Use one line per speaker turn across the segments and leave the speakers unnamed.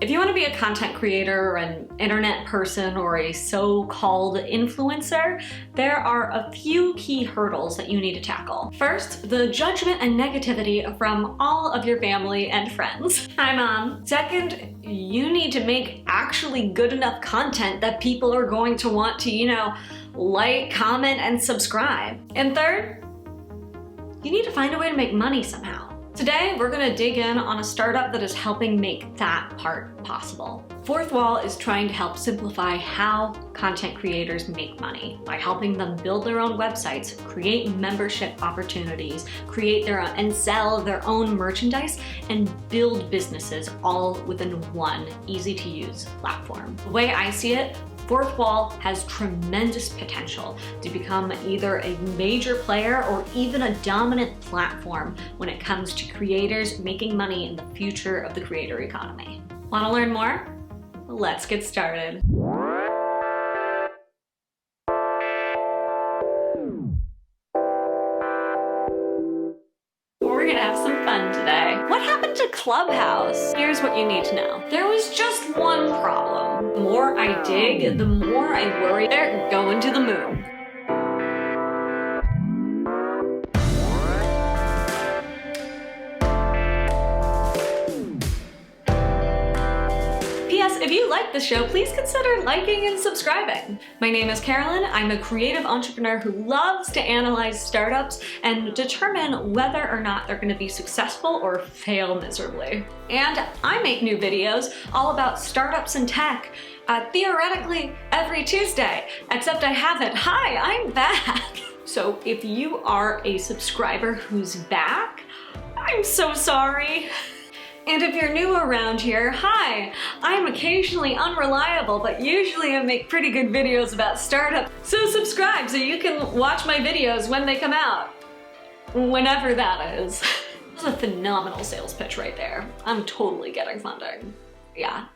If you want to be a content creator, an internet person, or a so-called influencer, there are a few key hurdles that you need to tackle. First, the judgment and negativity from all of your family and friends. Hi, Mom. Second, you need to make actually good enough content that people are going to want to, like, comment, and subscribe. And third, you need to find a way to make money somehow. Today, we're gonna dig in on a startup that is helping make that part possible. FourthWall is trying to help simplify how content creators make money by helping them build their own websites, create membership opportunities, create their own and sell their own merchandise, and build businesses all within one easy-to-use platform. The way I see it, FourthWall has tremendous potential to become either a major player or even a dominant platform when it comes to creators making money in the future of the creator economy. Want to learn more? Let's get started. We're gonna have some fun today. What happened to Clubhouse? Here's what you need to know. There was just one problem. The more I dig, the more I worry they're going to the moon. P.S. If you like the show, please consider liking and subscribing. My name is Carolyn. I'm a creative entrepreneur who loves to analyze startups and determine whether or not they're going to be successful or fail miserably. And I make new videos all about startups and tech, theoretically every Tuesday, except I haven't. Hi, I'm back. So if you are a subscriber who's back, I'm so sorry. And if you're new around here, hi! I'm occasionally unreliable, but usually I make pretty good videos about startups. So subscribe so you can watch my videos when they come out. Whenever that is. That's a phenomenal sales pitch right there. I'm totally getting funding. Yeah.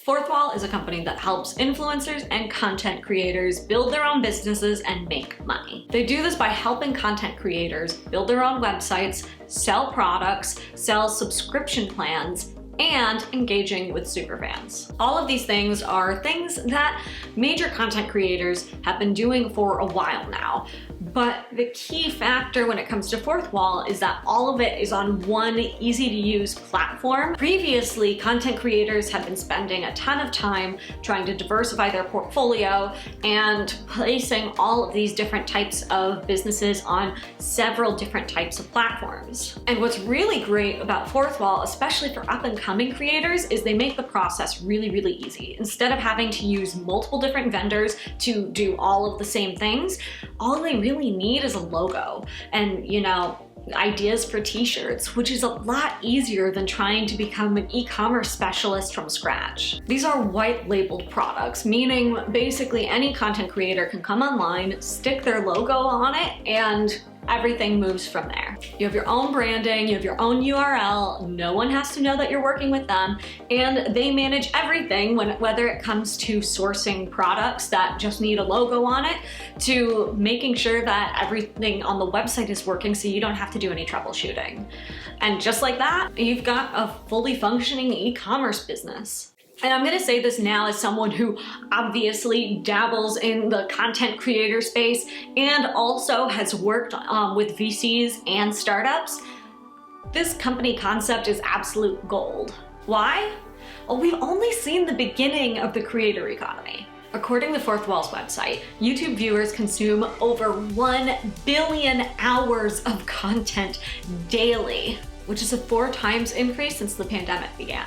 FourthWall is a company that helps influencers and content creators build their own businesses and make money. They do this by helping content creators build their own websites, sell products, sell subscription plans, and engaging with superfans. All of these things are things that major content creators have been doing for a while now. But the key factor when it comes to FourthWall is that all of it is on one easy-to-use platform. Previously, content creators have been spending a ton of time trying to diversify their portfolio and placing all of these different types of businesses on several different types of platforms. And what's really great about FourthWall, especially for up-and-coming creators, is they make the process really, really easy. Instead of having to use multiple different vendors to do all of the same things, all they really need is a logo and, ideas for t-shirts, which is a lot easier than trying to become an e-commerce specialist from scratch. These are white labeled products, meaning basically any content creator can come online, stick their logo on it, and everything moves from there. You have your own branding, you have your own URL, no one has to know that you're working with them, and they manage everything whether it comes to sourcing products that just need a logo on it, to making sure that everything on the website is working so you don't have to do any troubleshooting. And just like that, you've got a fully functioning e-commerce business. And I'm gonna say this now as someone who obviously dabbles in the content creator space and also has worked with VCs and startups. This company concept is absolute gold. Why? Well, we've only seen the beginning of the creator economy. According to FourthWall's website, YouTube viewers consume over 1 billion hours of content daily, which is a 4 times increase since the pandemic began.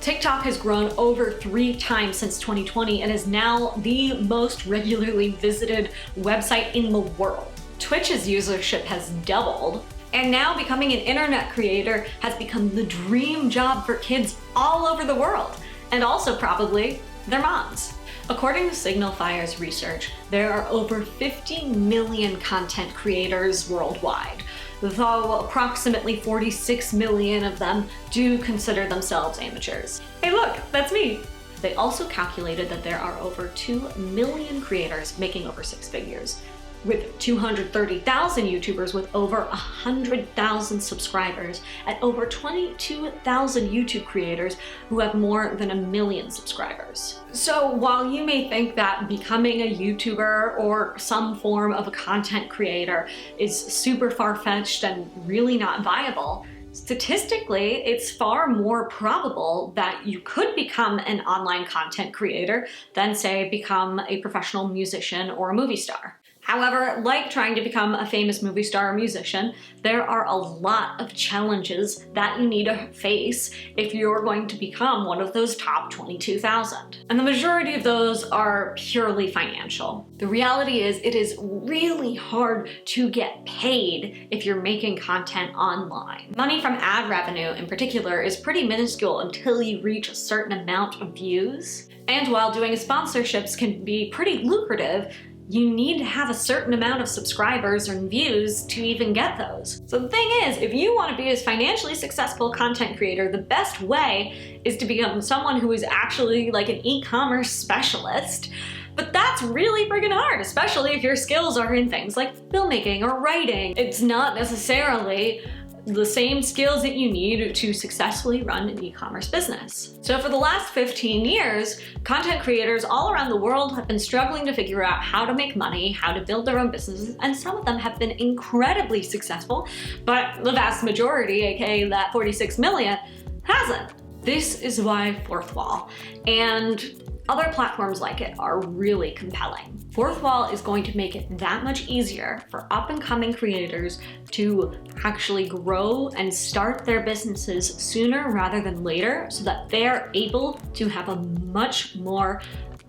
TikTok has grown over 3 times since 2020 and is now the most regularly visited website in the world. Twitch's usership has doubled, and now becoming an internet creator has become the dream job for kids all over the world, and also probably their moms. According to Signal Fire's research, there are over 50 million content creators worldwide, though approximately 46 million of them do consider themselves amateurs. Hey look, that's me! They also calculated that there are over 2 million creators making over 6 figures. with 230,000 YouTubers with over 100,000 subscribers, and over 22,000 YouTube creators who have more than 1 million subscribers. So while you may think that becoming a YouTuber or some form of a content creator is super far-fetched and really not viable, statistically, it's far more probable that you could become an online content creator than, say, become a professional musician or a movie star. However, like trying to become a famous movie star or musician, there are a lot of challenges that you need to face if you're going to become one of those top 22,000. And the majority of those are purely financial. The reality is it is really hard to get paid if you're making content online. Money from ad revenue in particular is pretty minuscule until you reach a certain amount of views. And while doing sponsorships can be pretty lucrative, you need to have a certain amount of subscribers and views to even get those. So the thing is, if you want to be a financially successful content creator, the best way is to become someone who is actually like an e-commerce specialist. But that's really friggin' hard, especially if your skills are in things like filmmaking or writing. It's not necessarily the same skills that you need to successfully run an e-commerce business. So for the last 15 years, content creators all around the world have been struggling to figure out how to make money, how to build their own businesses, and some of them have been incredibly successful, but the vast majority, aka that 46 million, hasn't. This is why FourthWall and other platforms like it are really compelling. FourthWall is going to make it that much easier for up-and-coming creators to actually grow and start their businesses sooner rather than later so that they're able to have a much more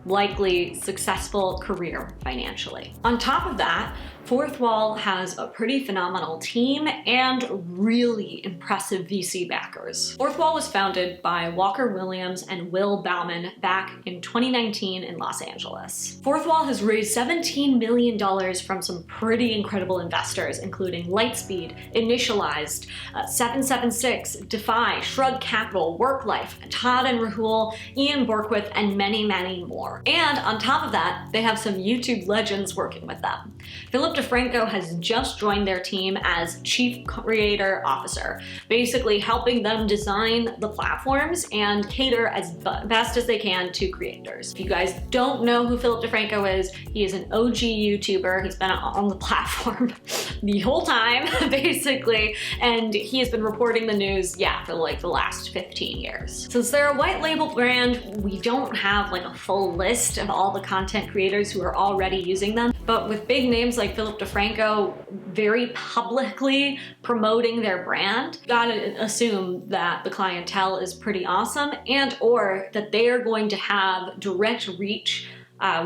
likely successful career financially. On top of that, FourthWall has a pretty phenomenal team and really impressive VC backers. FourthWall was founded by Walker Williams and Will Bauman back in 2019 in Los Angeles. FourthWall has raised $17 million from some pretty incredible investors, including Lightspeed, Initialized, 776, Defy, Shrug Capital, WorkLife, Todd and Rahul, Ian Borkwith, and many, many more. And on top of that, they have some YouTube legends working with them. Philip DeFranco has just joined their team as Chief Creator Officer, basically helping them design the platforms and cater as best as they can to creators. If you guys don't know who Philip DeFranco is, he is an OG YouTuber. He's been on the platform the whole time, basically, and he has been reporting the news, for like the last 15 years. Since they're a white label brand, we don't have like a full list of all the content creators who are already using them, but with big names like Philip DeFranco very publicly promoting their brand, you gotta assume that the clientele is pretty awesome and or that they are going to have direct reach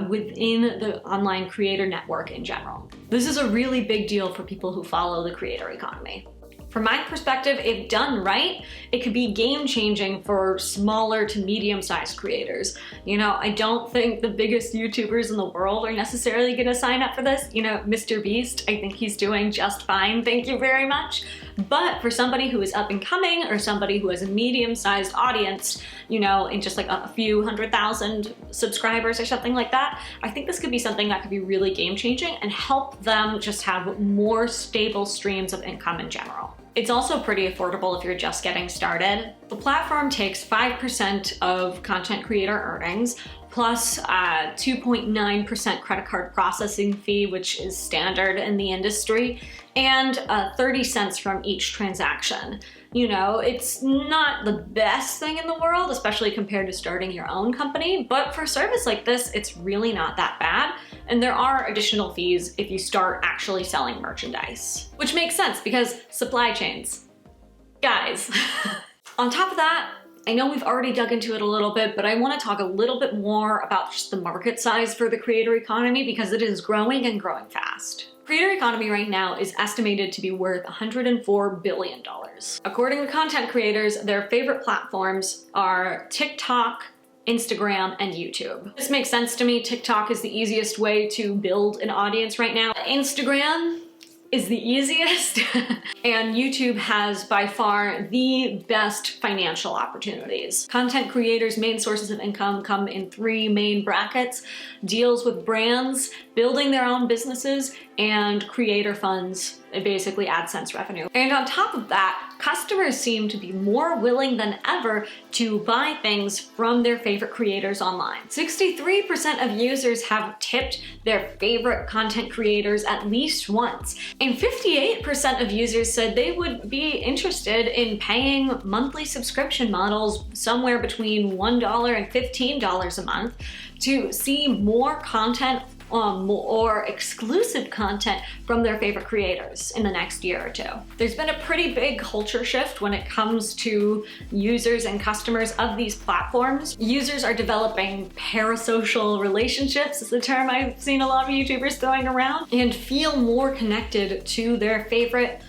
within the online creator network in general. This is a really big deal for people who follow the creator economy. From my perspective, if done right, it could be game-changing for smaller to medium-sized creators. I don't think the biggest YouTubers in the world are necessarily gonna sign up for this. Mr. Beast, I think he's doing just fine, thank you very much. But for somebody who is up and coming or somebody who has a medium-sized audience, in just like a few 100,000 subscribers or something like that, I think this could be something that could be really game-changing and help them just have more stable streams of income in general. It's also pretty affordable if you're just getting started. The platform takes 5% of content creator earnings, plus 2.9% credit card processing fee, which is standard in the industry, and 30 cents from each transaction. It's not the best thing in the world, especially compared to starting your own company, but for a service like this, it's really not that bad. And there are additional fees if you start actually selling merchandise, which makes sense because supply chains. Guys. On top of that, I know we've already dug into it a little bit, but I want to talk a little bit more about just the market size for the creator economy because it is growing and growing fast. Creator economy right now is estimated to be worth $104 billion. According to content creators, their favorite platforms are TikTok, Instagram, and YouTube. This makes sense to me. TikTok is the easiest way to build an audience right now. Instagram, is the easiest and YouTube has by far the best financial opportunities. Content creators' main sources of income come in 3 main brackets: deals with brands, building their own businesses, and creator funds, basically AdSense revenue. And on top of that, customers seem to be more willing than ever to buy things from their favorite creators online. 63% of users have tipped their favorite content creators at least once, and 58% of users said they would be interested in paying monthly subscription models somewhere between $1 and $15 a month to see more content or exclusive content from their favorite creators in the next year or 2. There's been a pretty big culture shift when it comes to users and customers of these platforms. Users are developing parasocial relationships, is the term I've seen a lot of YouTubers throwing around, and feel more connected to their favorite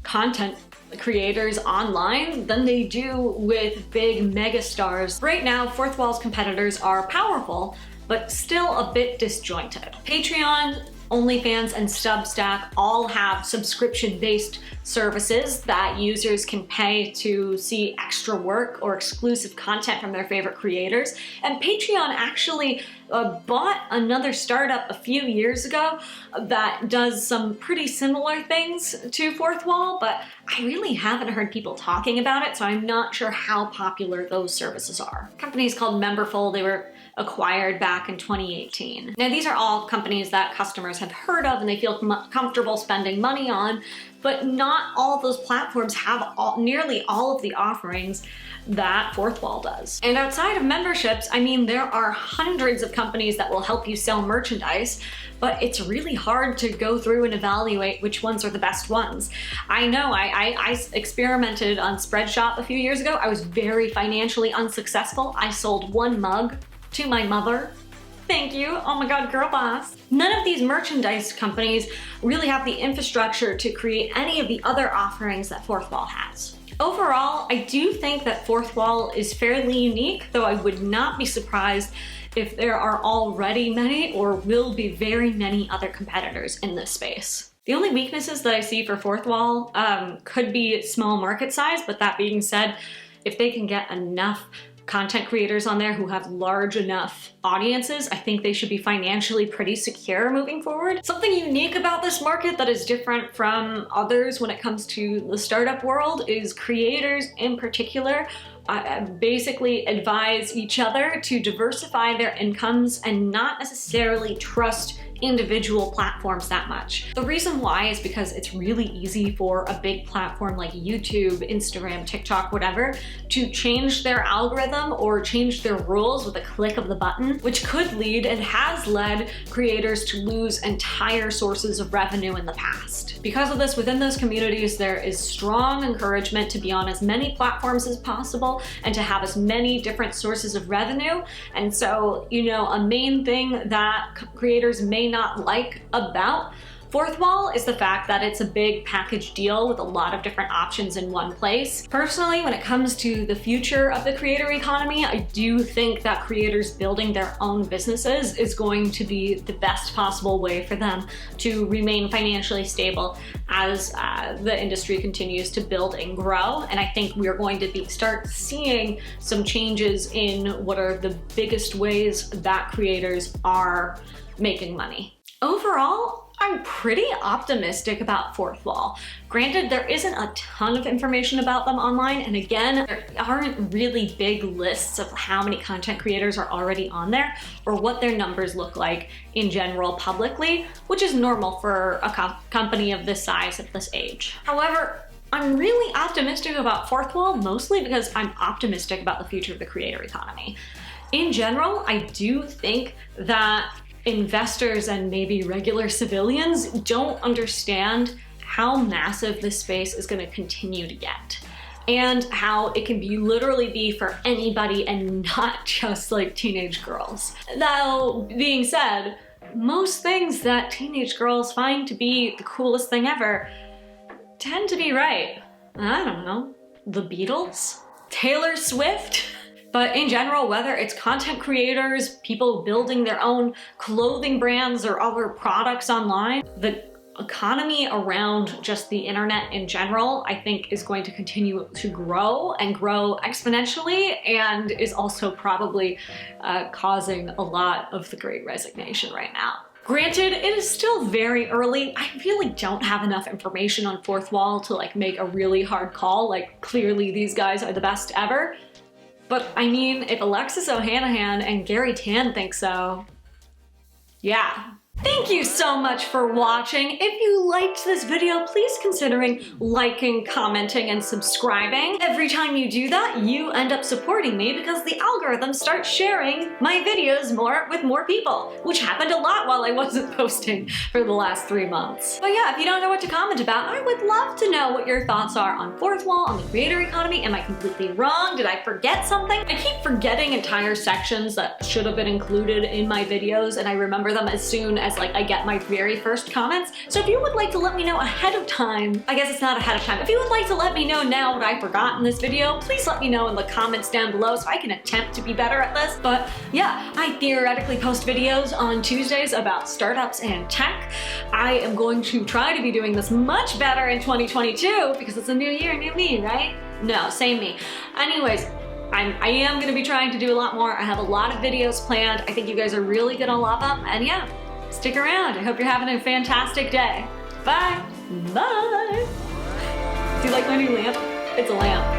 content creators online than they do with big megastars. Right now, FourthWall's competitors are powerful, but still a bit disjointed. Patreon, OnlyFans, and Substack all have subscription-based services that users can pay to see extra work or exclusive content from their favorite creators. And Patreon actually bought another startup a few years ago that does some pretty similar things to FourthWall, but I really haven't heard people talking about it, so I'm not sure how popular those services are. A company's called Memberful. They were acquired back in 2018. Now, these are all companies that customers have heard of and they feel comfortable spending money on, but not all of those platforms have nearly all of the offerings that FourthWall does. And outside of memberships, I mean, there are hundreds of companies that will help you sell merchandise, but it's really hard to go through and evaluate which ones are the best ones. I know I experimented on Spreadshop a few years ago. I was very financially unsuccessful. I sold 1 mug to my mother. Thank you. Oh my God, girl boss. None of these merchandise companies really have the infrastructure to create any of the other offerings that FourthWall has. Overall, I do think that FourthWall is fairly unique, though I would not be surprised if there are already many or will be very many other competitors in this space. The only weaknesses that I see for FourthWall could be small market size, but that being said, if they can get enough content creators on there who have large enough audiences, I think they should be financially pretty secure moving forward. Something unique about this market that is different from others when it comes to the startup world is creators in particular basically advise each other to diversify their incomes and not necessarily trust individual platforms that much. The reason why is because it's really easy for a big platform like YouTube, Instagram, TikTok, whatever, to change their algorithm or change their rules with a click of the button, which could lead and has led creators to lose entire sources of revenue in the past. Because of this, within those communities, there is strong encouragement to be on as many platforms as possible and to have as many different sources of revenue. And so, you know, a main thing that creators may not like about FourthWall is the fact that it's a big package deal with a lot of different options in one place. Personally, when it comes to the future of the creator economy, I do think that creators building their own businesses is going to be the best possible way for them to remain financially stable as the industry continues to build and grow. And I think we're going to start seeing some changes in what are the biggest ways that creators are making money. Overall, I'm pretty optimistic about FourthWall. Granted, there isn't a ton of information about them online, and again, there aren't really big lists of how many content creators are already on there or what their numbers look like in general publicly, which is normal for a company of this size at this age. However, I'm really optimistic about FourthWall, mostly because I'm optimistic about the future of the creator economy. In general, I do think that investors and maybe regular civilians don't understand how massive this space is going to continue to get and how it can literally be for anybody and not just like teenage girls. Though, being said, most things that teenage girls find to be the coolest thing ever tend to be right. I don't know, the Beatles? Taylor Swift? But in general, whether it's content creators, people building their own clothing brands or other products online, the economy around just the internet in general, I think is going to continue to grow and grow exponentially, and is also probably causing a lot of the Great Resignation right now. Granted, it is still very early. I really don't have enough information on FourthWall to like make a really hard call, like clearly these guys are the best ever. But I mean, if Alexis Ohanahan and Gary Tan think so, yeah. Thank you so much for watching. If you liked this video, please considering liking, commenting, and subscribing. Every time you do that, you end up supporting me because the algorithm starts sharing my videos more with more people, which happened a lot while I wasn't posting for the last 3 months. But yeah, if you don't know what to comment about, I would love to know what your thoughts are on FourthWall, on the creator economy. Am I completely wrong? Did I forget something? I keep forgetting entire sections that should have been included in my videos, and I remember them as soon as like I get my very first comments. So if you would like to let me know ahead of time, I guess it's not ahead of time, if you would like to let me know now what I forgot in this video, please let me know in the comments down below so I can attempt to be better at this. But yeah, I theoretically post videos on Tuesdays about startups and tech. I am going to try to be doing this much better in 2022 because it's a new year, new me, right? No, same me. Anyways, I am going to be trying to do a lot more. I have a lot of videos planned. I think you guys are really going to love them. And yeah, stick around. I hope you're having a fantastic day. Bye. Bye. Do you like my new lamp? It's a lamp.